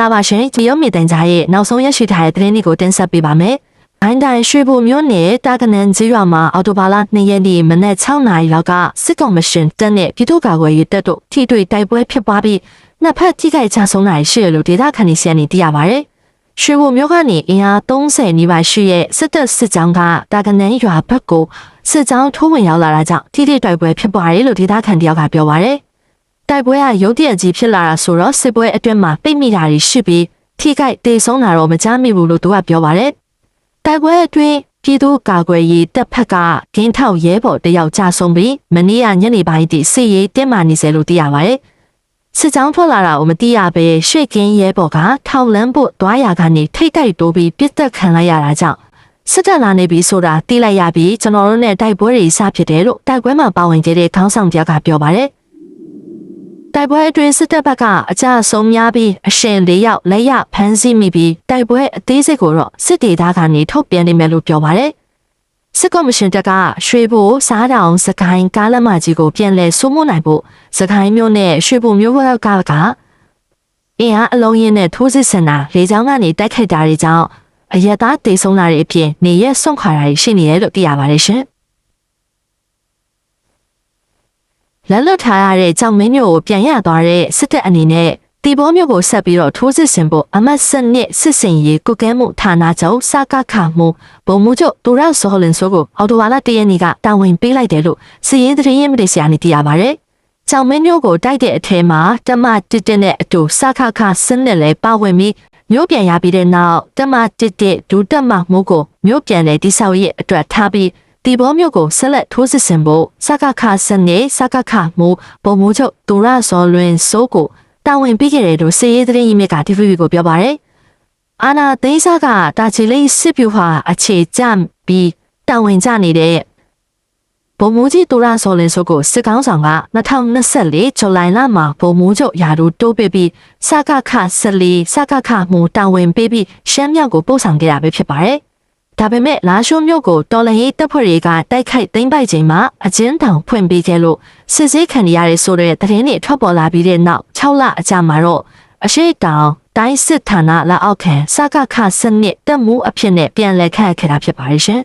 大把神只有没等在耶，နောက်ဆုံးရရှိထားတဲ့သတင်းတွေကိုတင်ဆက်ပေးပါမယ်။အိုင်းတိုင်းရွှေဘိုမြို့နယ်တာကနန်ကျေးရွာမှာအော်တိုဘာလ2ရက်နေ့မနက်6နာရီလောက်ကစစ်ကောင်မရှင်တပ်နဲ့ပြည်သူ့ကာကွယ်ရေးတပ်တို့ထိတွေ့တိုက်ပွဲဖြစ်ပွားပြီးနှစ်ဖက်ထိခိုက်ချဆုံးတာရှိရလို့ဒေသခံတွေစီကနေသိရပါတယ်။ရွှေဘိုမြို့ကနေအင်အား30နီးပါးရှိရဲ့စစ်တပ်စစ်ကြောင်းကတာကနန်ရွာဘက်ကိုစစ်ကြောင်းထိုးဝင်ရောက်လာတာကြောင့်ထိတွေ့တိုက်ပွဲဖြစ်ပွားတယ်လို့ဒေသခံတယောက်ကပြောပါတယ်။တိုက်ပွဲကရုတ်တရက်ကြီးဖြစ်လာတာဆိုတော့စစ်ပွဲအတွင်းမှာပိတ်မိတာတွေရှိပြီးထိခိုက်ဒေဆုံးတာတော့မကြားမိဘူးလို့သူကပြောပါတယ်။တိုက်ပွဲအတွင်းပြည်သူ့ကာကွယ်ရေးတပ်ဖက်ကဂင်းထောက်ရဲဘော်တယောက်ကြာဆုံးပြီးမနေ့ကညနေပိုင်းတိစစ်ရေးတင်းမာနေစေလို့သိရပါတယ်။စစ်ကြောင်းထွက်လာတာကိုမသိရဘဲရွှေကင်းရဲဘော်ကထောက်လန်းဖို့သွားရကနေထိတ်တိုက်တိုးပြီးပြစ်တက်ခံလိုက်ရတာကြောင့်စစ်တပ်လာနေပြီဆိုတာသိလိုက်ရပြီးကျွန်တော်တို့နဲ့တိုက်ပွဲတွေစဖြစ်တယ်လို့တိုက်ပွဲမှာပါဝင်ခဲ့တဲ့ခေါင်းဆောင်တယောက်ကပြောပါတယ်။တိုက်ပွဲအတွင်းစစ်တပ်ဘက်ကအကြဆုံးများပြီးအရှင်၄ယောက်လက်ရဖမ်းဆီးမိပြီးတိုက်ပွဲအသေးစိတ်ကိုတော့စစ်ဒေသကနေထုတ်ပြန်နေမယ်လို့ပြောပါတယ်။စစ်ကော်မရှင်တပ်ကရွှေဘိုစားတောင်စကိုင်းကားလမ်းမကြီးကိုပြန်လည်စိုးမိုးနိုင်ဖို့စကိုင်းမြို့နဲ့ရွှေဘိုမြို့ကအင်အားအလုံးရင်းနဲ့ထိုးစစ်ဆင်တာလေကြောင်းကနေတိုက်ခိုက်တာတွေကြောင့်အရက်သားတေဆုံးတာတွေအပြင်နေရက်ဆွန့်ခွာတာတွေရှိနေတယ်လို့သိရပါတယ်ရှင်။လက်လွတ်ထားရတဲ့ကြောင်မင်းမျိုးကိုပြန်ရသွားတဲ့စစ်တပ်အနေနဲ့တီဘောမျိုးကိုဆက်ပြီးတော့ထိုးစစ်ဆင်ဖို့အမတ်စနစ်စစ်စင်ရေးကုကဲမှုဌာနချုပ်စကခမှုဗိုလ်မှူးချုပ်တူရဆောလင်ဆိုကိုအော်တိုဝါလာတရက်နေ့ကတာဝန်ပေးလိုက်တယ်လို့စီရင်သတင်းရင်းမတေဆရာနေသိရပါတယ်။ကြောင်မင်းမျိုးကိုတိုက်တဲ့အထဲမှာတမတစ်တက်နဲ့အတူစကခစနစ်လည်းပါဝင်ပြီးမျိုးပြန်ရပြီးတဲ့နောက်တမတစ်တက်ဒူတက်မမှုကိုမျိုးပြန်တဲ့တိဆောက်ရဲ့အတွက်ထားပြီးတီဘောမျိုးကိုဆက်လက်ထိုးစစ်ဆင်ဖို့စကခစနစ်စကခမှုဗိုလ်မှူးချုပ်တူရဆောလွင်ဆိုကိုတာဝန်ပေးခဲ့တယ်လို့စီရေးသတင်းရင်းမြစ်က TVB ကိုပြောပါတယ်။အာနာသိန်းစားကတာချီလိစစ်ဗျူဟာအခြေကျပြီးတာဝန်ကျနေတဲ့ဗိုလ်မှူးကြီးတူရဆောလင်ဆိုကိုစစ်ကောင်းဆောင်က2024ဇူလိုင်လမှာဗိုလ်မှူးချုပ်ရာထူးတိုးပေးပြီးစကခ14စကခမှုတာဝန်ပေးပြီးရှမ်းမြောက်ကိုပို့ဆောင်ခဲ့တာပဲဖြစ်ပါတယ်။ဒါပေမဲ့လာရှိုးမြို့ကိုတော်လှန်ရေးတပ်ဖွဲ့တွေကတိုက်ခိုက်သိမ်းပိုက်ချိန်မှာအကျဉ်းထောင်ဖွင့်ပေးခဲ့လို့စစ်ဆေးခံရတဲ့ဆိုတဲ့သတင်းတွေထွက်ပေါ်လာပြီးတဲ့နောက်6လအကြာမှာတော့အရှိတောင်တိုင်းစစ်ဌာနလက်အောက်ခံစကခစနစ်တပ်မှုအဖြစ်နဲ့ပြန်လည်ခန့်ခဲ့တာဖြစ်ပါတယ်ရှင်။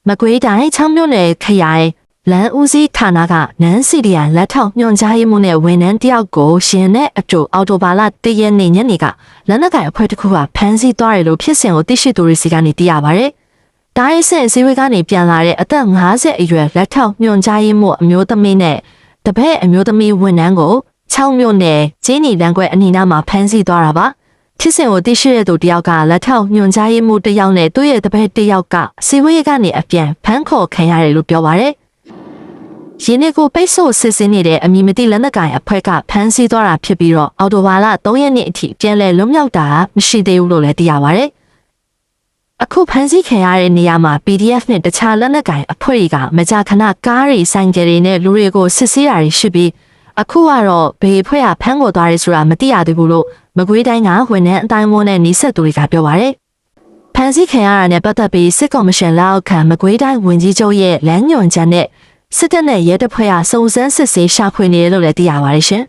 မကွေးတိုင်းချောင်းမြို့နယ်ခရိုင်လန်ဦးစီးဌာနကနန်းစီရီယာလက်ထောက်ညွှန်ကြားရေးမှူးနဲ့ဝန်ထမ်းတယောက်ကိုရှင်နဲ့အတူအော်တိုဘာလ1ရက်နေ့ညနေကလက်နက်ကိုင်အဖွဲ့တစ်ခုကဖမ်းဆီးသွားတယ်လို့ဖြစ်စဉ်ကိုသိရှိသူတွေစီကနေသိရပါတယ်။တိုင်းစစ်စီဝေးကနေပြန်လာတဲ့အသက်50အရွယ်လက်ထောက်ညွှန်ကြားရေးမှူးအမျိုးသမီးနဲ့တပည့်အမျိုးသမီးဝန်ထမ်းကို6မြို့နယ်ကျင်းနီလန်ခွဲအနီးနားမှာဖမ်းဆီးသွားတာပါ။ဖြစ်စဉ်ကိုသိရှိတဲ့သူတယောက်ကလက်ထောက်ညွှန်ကြားရေးမှူးတယောက်နဲ့သူ့ရဲ့တပည့်တယောက်ကစီဝေးကနေအပြန်ဖမ်းခေါ်ခံရတယ်လို့ပြောပါတယ်။ရင်းနှီးကိုပိတ်ဆို့စစ်ဆေးနေတဲ့အမည်မသိလက်နက်ကိုင်အဖွဲ့ကဖမ်းဆီးသွားတာဖြစ်ပြီးတော့အော်တိုဘာလ3ရက်နေ့အထိပြန်လည်လွတ်မြောက်တာမရှိသေးဘူးလို့လည်းသိရပါတယ်။အခုဖမ်းဆီးခံရတဲ့နေရာမှာ PDF နဲ့တခြားလက်နက်ကိုင်အဖွဲ့တွေကမကြာခဏကားတွေဆိုင်ကယ်တွေနဲ့လူတွေကိုစစ်ဆေးတာတွေရှိပြီးအခုကတော့ဘယ်အဖွဲ့ကဖမ်းခေါ်သွားရဲဆိုတာမသိရသေးဘူးလို့မကွေးတိုင်းကဝန်ထမ်းအတိုင်းအဝန်နဲ့နှိစက်သူတွေကပြောပါတယ်။ဖမ်းဆီးခံရတာနဲ့ပတ်သက်ပြီးစစ်ကော်မရှင်လက်အောက်ခံမကွေးတိုင်းဝန်ကြီးချုပ်ရဲ့လမ်းညွှန်ချက်နဲ့စစ်တပ်နဲ့ရဲတပ်ဖွဲ့ကစုံစမ်းစစ်ဆေးရှာဖွေနေတယ်လို့လည်းသိရပါတယ်ရှင်။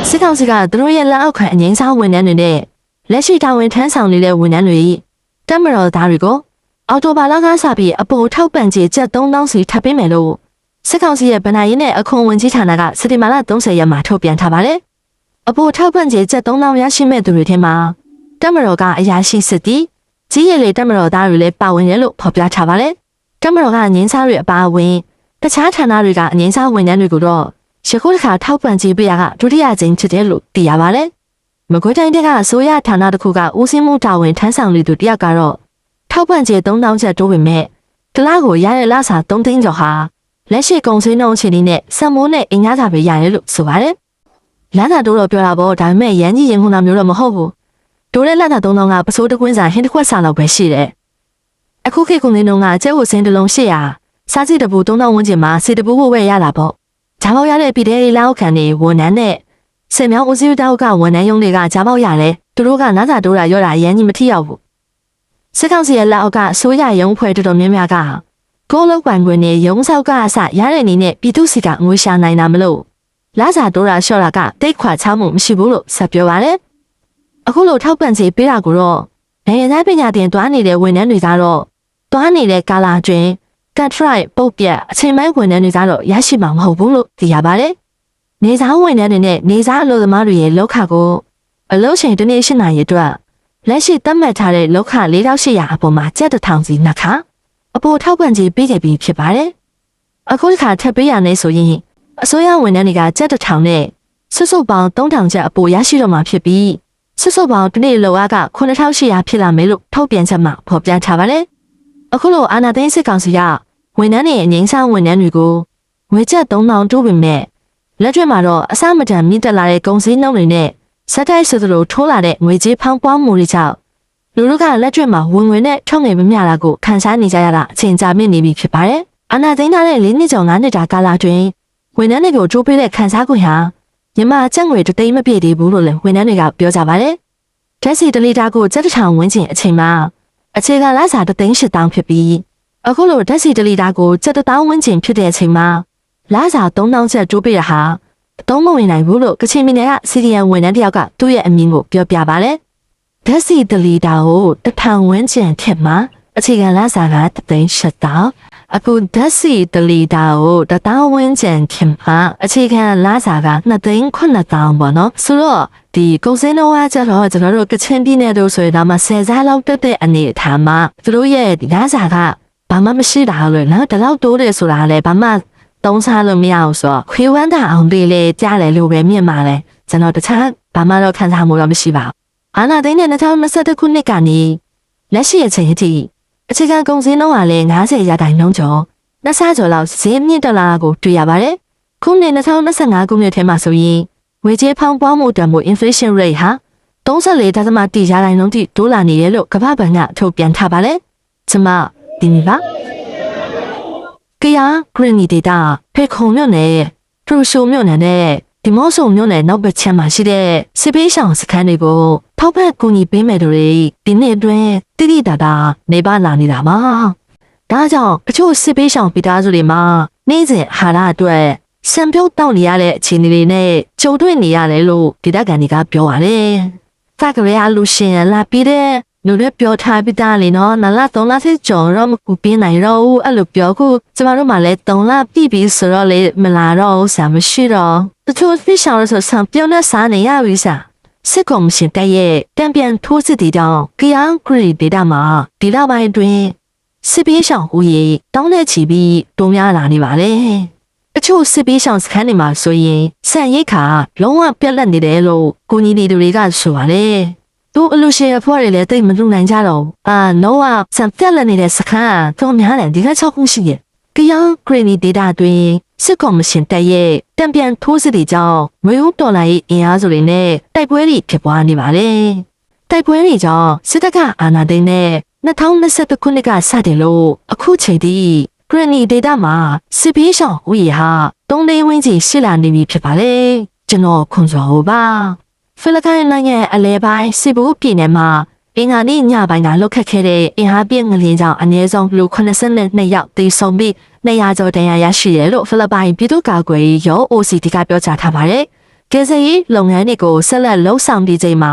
စစ်ကောင်စီကသူတို့ရဲ့လက်အောက်ခံအငြိမ်းစားဝန်ထမ်းတွေနဲ့လက်ရှိတာဝန်ထမ်းဆောင်နေတဲ့ဝန်ထမ်းတွေတပ်မတော်သားတွေကိုအော်တိုဘာလကစပြီးအပိုထောက်ပံ့ကြေးကျပ်3000စီထပ်ပေးမယ်လို့စစ်ကောင်စီရဲ့ဗဏ္ဍာရေးနဲ့အခွန်ဝန်ကြီးဌာနကစက်တင်ဘာလ30ရက်မှာထုတ်ပြန်ထားပါတယ်။အပိုထောက်ပံ့ကြေးကျပ်3000ရရှိမဲ့သူတွေထဲမှာတပ်မတော်ကအရာရှိစစ်သည်ကြီးရည်လေတပ်မတော်သားတွေလည်းပါဝင်တယ်လို့ဖော်ပြထားပါတယ်။တပ်မတော်ကအငင်းစားတွေအပါအဝင်တခြားဌာနတွေကအငင်းစားဝန်ထမ်းတွေကိုတော့ရခိုးတစ်ခါထောက်ပံ့ကြေးပေးရကဒုတိယကြိမ်ဖြစ်တယ်လို့သိရပါတယ်။မကွေးတိုင်းကအစိုးရဌာနတစ်ခုကဦးစီးမှုတာဝန်ထမ်းဆောင်နေသူတယောက်ကတော့ထောက်ပံ့ကြေး3000ကျပ်တိုးပေမဲ့တလားကိုရတဲ့လစာ3သိန်းကျော်ဟာလက်ရှိကုန်စည်နှုန်းအခြေအနေနဲ့စံမိုးနဲ့အင်အားစာပဲရတယ်လို့ဆိုပါတယ်။လမ်းသာတိုးတော့ပြောတာပေါ့ဒါပေမဲ့ရန်ကြီးရင်ခုန်တာမျိုးတော့မဟုတ်ဘူး။တိုးတဲ့လသာ3000ကပစိုးတကွင်းစာဟင်းတစ်ခွက်စာလောက်ပဲရှိတယ်။အခုခေတ်ကုန်စည်နှုန်းကကျဲကိုစင်းတစ်လုံး800စားစီတပူ3000ဝန်းကျင်မှာစီတပူဝယ်ရတာပေါ့။ဂျာပေါက်ရတဲ့ပြည်တဲ့လောက်ခံနေဝန်ထမ်းနဲ့စင်မြောင်းဦးစီးတောက်ကဝန်ထမ်းရုံးတွေကဂျာပေါက်ရတယ်သူတို့ကနားစာတိုးတာရောတာရန်ကြီးမထီရောက်ဘူး။စစ်ကောင်စီရဲ့လက်အောက်ကအစိုးရရုံးဖွဲ့တော်တော်များများက ကိုလောက်ပိုင်ခွင့်နဲ့ရုံးဆောက်ကအစရတဲ့နေနဲ့ပြည်သူစီကငွေရှာနိုင်တာမလို့လာစာတိုးတာလျှော့တာကတိတ်ခွာချမှုမရှိဘူးလို့ဆက်ပြောပါတယ်အခုလိုထောက်ပံ့ကြေးပေးတာကိုတော့နိုင်ငံသားပညာသင်တွားနေတဲ့ဝန်ထမ်းတွေကတော့တွားနေတဲ့ကာလအတွင်းကန်ထရိုက်ပုတ်ပြတ်အချိန်ပိုင်းဝန်ထမ်းတွေကတော့ရရှိမှာမဟုတ်ဘူးလို့သိရပါတယ်နေစားဝန်ထမ်းတွေနဲ့နေစားအလုပ်သမားတွေရဲ့လောက်ခကိုအလုပ်ချိန်တစ်နေ့၈နာရီအတွက်လက်ရှိသတ်မှတ်ထားတဲ့လောက်ခ4800အပေါ်မှာကျပ်1000စီနှစ်ခါအပေါ်ထောက်ပံ့ကြေးပေးခဲ့ပြီးဖြစ်ပါတယ်အခုတစ်ခါထပ်ပေးရနေဆိုရင်အစိုးရဝန်ထမ်းတွေကကျပ်1000နဲ့စုစုပေါင်း3000ကျပ်အပေါ်ရရှိတော့မှာဖြစ်ပြီးစုစုပေါင်းတစ်နေ့လောက်အားက9800ဖြစ်လာမယ်လို့ထုတ်ပြန်ချက်မှာဖော်ပြထားပါတယ်အခုလိုအာဏာသိမ်းစစ်ကောင်စီကဝန်ထမ်းတွေအငိမ့်ဆောင်ဝန်ထမ်းတွေကိုငွေကျပ်3000တိုးပေမဲ့လက်တွေ့မှာတော့အစမတန်မြင့်တက်လာတဲ့ကုန်စည်နှုန်းတွေနဲ့စက်တိုက်ဆိုသလိုထိုးလာတဲ့ငွေကြေးဖောင်းပွားမှုတွေကြောင့်လူတို့ကလက်တွေ့မှာဝင်ငွေနဲ့ထုတ်ငွေမမျှတာကိုခံစားနေကြရတာအချိန်ကြာမြင့်နေပြီဖြစ်ပါတယ်။အာဏာသိမ်းထားတဲ့၄နှစ်ကျော်၅နှစ်တာကာလအတွင်းဝန်ထမ်းတွေကိုတိုးပေးတဲ့ခံစား권ဟာမြန်မာကျပ်ငွေတစ်သိန်းမပြည့်သေးဘူးလို့လည်းဝန်ထမ်းတွေကပြောကြပါတယ်။ဓာတ်ဆီ1လီတာကိုကျပ်1000ဝန်းကျင်အချိန်မှာအခြေခံလစာ3,800ဖြစ်ပြီးအခုလိုဓာတ်ဆီ1လီတာကိုကျပ်1000ဝန်းကျင်ဖြစ်တဲ့အချိန်မှာလစာ3000ကျပ်တိုးပေးတာဟာသုံးမဝင်နိုင်ဘူးလို့ကချင်ပြည်နယ်ကစီဒီအမ်ဝန်ထမ်းတယောက်ကသူ့ရဲ့အမြင်ကိုပြောပြပါတယ်။ဓာတ်ဆီ1လီတာကို1000ဝန်းကျင်ထက်မှာအခြေခံလစာက3,800အခုဓာတ်ဆီ1လီတာကို1000ဝန်းကျင်ထက်မှာအခြေခံလစာက2,900ပေါ့နော်။ဆိုတော့ဒီကုန်စည်နှုန်းကကျတော့ကျွန်တော်တို့ကချင်ပြည်နယ်တို့ဆိုရင်ဒါမှ10စားလောက်တက်တဲ့အနေအထားမှာသူတို့ရဲ့ဒီလစာကဘာမှမရှိတာလို့နော်ဒီလောက်တိုးတယ်ဆိုတာလည်းဘာမှသုံးစားလို့မရအောင်ဆိုတော့ခွေးဝမ်းတာအောင်ပေးလေကြားတယ်လို့ပဲမြင်ပါလေကျွန်တော်တခြားဘာမှတော့ခံစားမှုတော့မရှိပါဘူးအာနာသိန်းနဲ့2021ခုနှစ်ကနေလက်ရှိအချိန်အထိအခြေခံကုန်စည်နှုန်းကလည်း90ရာခိုင်နှုန်းကျော်နှစ်ဆကျော်လောက်ဈေးမြင့်တက်လာတာကိုတွေ့ရပါတယ်ခုနှစ်2025ခုနှစ်ထဲမှာဆိုရင်ငွေကြေးဖောင်းပွားမှုတန်ဖိုး inflation rate ဟာ34.1%ရာခိုင်နှုန်းထိတိုးလာနေတယ်လို့ကမ္ဘာ့ဘဏ်ကထုတ်ပြန်ထားပါတယ်ကျွန်မဒီနေ့ပါကရဂရနီဒေတာဖေခုံမြို့နယ်ထရူရှိုမြို့နယ်နဲ့ဒီမော့ဆုံမြို့နယ်နောက်ဘက်ခြမ်းမှာရှိတဲ့စစ်ပေးဆောင်စခန်းတွေကိုထောက်ပံ့ကူညီပေးမယ်တို့ဒီနေ့အတွင်းတိတိတတာနေပါလာနေတာပါဒါကြောင့်အချို့စစ်ပေးဆောင်ပိသားစုတွေမှာနေ့စဉ်ဟာရအတွက်စံပြုတ်တောက်နေရတဲ့အခြေအနေတွေနဲ့ကြုံတွေ့နေရတယ်လို့ဒေသခံတွေကပြောပါတယ်ဖက်ကလေးအလူရှင်လာပြီးတဲ့လူတွေပြောထားပြီးသားလေနော်နလာ3လဆက်ကျော်တော့မကူပြင်းနိုင်တော့ဘူးအဲ့လိုပြောခုကျမတို့မှလည်း3လပြည့်ပြီဆိုတော့လေမလာတော့ဆာမရှိတော့တချို့ဖိဆောင်လို့ဆိုဆံပြုံးနဲ့စားနေရပြီစားစစ်ကောင်ရှင်တဲ့ရဲ့တံပြန်ထိုးစစ်တီတောင်ကရန်ဂရီဒေတာမှာဒီလပိုင်းအတွင်းစစ်ပေးဆောင်ဟူရေးတောင်းတဲ့ချီပြီးတုံးများလာနေပါလေအချို့စစ်ပေးဆောင်စခန်းတွေမှာဆိုရင်ဆန်ရိတ်ခါလုံးဝပြက်လက်နေတယ်လို့ကိုကြီးနေတွေကဆိုပါတယ်သူအလူရှင်အဖွားတွေလည်းတိတ်မလူနိုင်ကြတော့လုံးဝစံပြက်လက်နေတဲ့စခန်းတော့များတယ်ဒီက6ခုရှိရဲ့ကရန်ဂရီနီဒေတာတွင်စစ်ကောင်မရှင်တဲ့ရဲ့တံပြန်ထိုးစစ်တွေကြောင့်ငွေဦးဒေါ်လာရဲ့အင်အားစုတွေနဲ့တိုက်ပွဲတွေဖြစ်ပွားနေပါတယ်တိုက်ပွဲတွေကြောင့်စစ်တပ်ကအာဏာသိမ်းတဲ့2021ခုနှစ်ကစတင်လို့အခုချိန်ထိဂရနီဒေတာမှာစစ်ပေးဆောင်ဦးရေဟာ3သိန်းဝန်းကျင်ရှိလာနေပြီဖြစ်ပါလေကျွန်တော်ခွန်စောပါဖိလစ်ပိုင်နိုင်ငံအလဲပိုင်းစစ်ဘူပြည်နယ်မှာအင်္ဂါနေ့ညပိုင်းကလှုပ်ခတ်ခဲ့တဲ့အင်အားပြင်းငလျင်ကြောင့်အနည်းဆုံးလူ82ယောက်သေဆုံးပြီး200ကျော်ဒဏ်ရာရရှိတယ်လို့ဖိလစ်ပိုင်ပြည်သူ့ကာကွယ်ရေးရုံး OCD ကပြောကြားထားပါတယ်။ကယ်ဆယ်ရေးလုပ်ငန်းတွေကိုဆက်လက်လှုပ်ဆောင်နေချိန်မှာ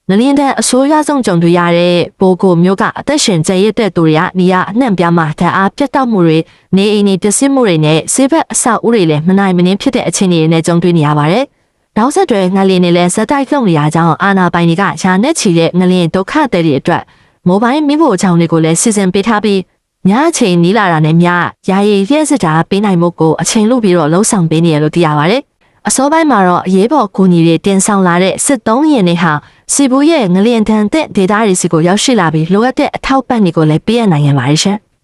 ငလျင်တဲ့အဆိုးရွားဆုံးကြုံတွေ့ရတဲ့ပိုကိုမျိုးကအသက်ရှင်ကျရတဲ့သူတွေကနေရာအနှံ့ပြားမှာဓာတ်အားပြတ်တောက်မှုတွေနေအိမ်တွေတဆစ်မှုတွေနဲ့ဆေးဘက်အဆောက်အဦတွေလည်းမနိုင်မနှင်းဖြစ်တဲ့အခြေအနေတွေနဲ့ကြုံတွေ့နေရပါတယ်။နောက်ဆက်တွဲငလျင်တွေလည်းဇက်တိုက်လှုပ်နေရကြောင်းအာဏာပိုင်တွေကရှာနဲ့ချီတဲ့ငလျင်ဒုက္ခတွေအတွက်မိုဘိုင်းမိဖို့အကြောင်းတွေကိုလည်းစီစဉ်ပေးထားပြီးညအချိန်နီးလာတာနဲ့ညယာယီရက်စစ်တာပေးနိုင်မှုကိုအချိန်လို့ပြီးတော့လှုံ့ဆော်ပေးနေရလို့သိရပါတယ်။အစောပိုင်းမှာတော့အရေးပေါ်ကူညီတွေတင်ဆောင်လာတဲ့စစ်သုံးရင်တွေဟာစီဘူးရဲ့ငလျင်တန်တဲ့ဒေတာတွေစီကိုရောက်ရှိလာပြီးလိုအပ်တဲ့အထောက်ပံ့တွေကိုလည်းပေးရနိုင်ရပါတယ်ရှင်။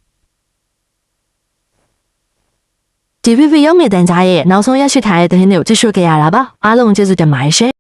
DVB ရုံးမြင့်တန်းကြားရဲ့နောက်ဆုံးရရှိထားတဲ့သတင်းတွေကိုကြည့်ရှုခဲ့ရတာပါအားလုံးကျေးဇူးတင်ပါတယ်ရှင်